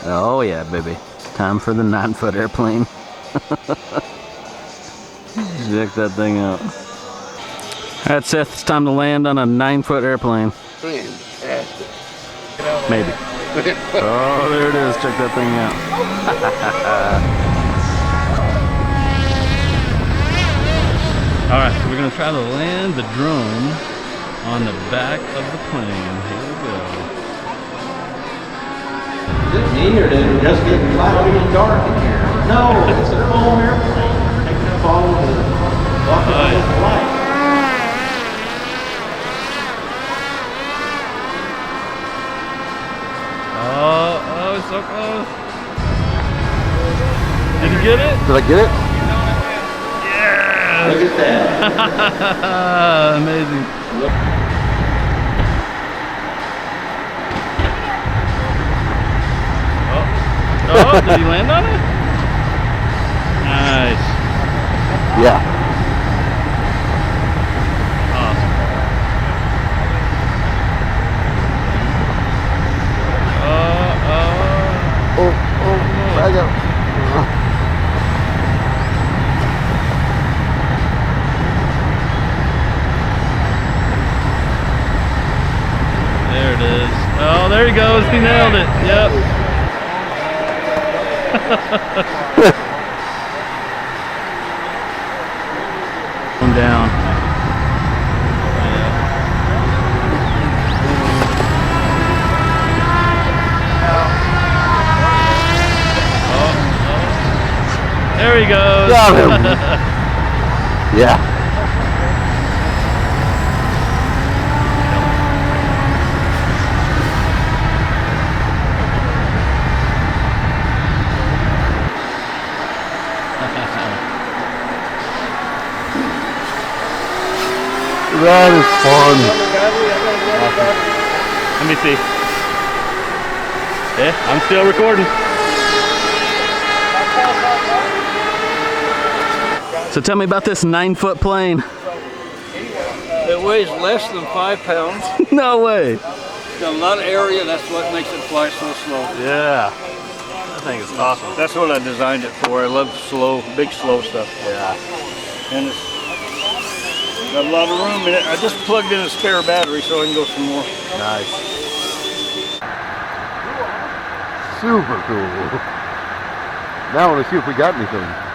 Oh yeah, baby. Time for the 9-foot airplane. Check that thing out. Alright, Seth, it's time to land on a 9-foot airplane. Fantastic. Maybe. Oh, there it is. Check that thing out. Alright, so we're going to try to land the drone on the back of the plane. Here we go. Is it me or did it just get cloudy and dark in here? No, it's a foam airplane. Taking up all of the light. Oh, it's so close. Did you get it? Did I get it? Yeah! Look at that. Amazing. Oh, did he land on it? Nice. Yeah. Awesome. I got. There it is. Oh, there he goes. He nailed it. Yep. Going down. There he goes. Got him. Yeah. That is fun. Let me see. Yeah, I'm still recording. So tell me about this 9-foot plane. It weighs less than 5 pounds. No way. It's got a lot of area. That's what makes it fly so slow. Yeah. That thing is awesome. That's what I designed it for. I love slow, big slow stuff. Yeah. And it's got a lot of room in it. I just plugged in a spare battery so I can go some more. Nice. Super cool. Now I want to see if we got anything.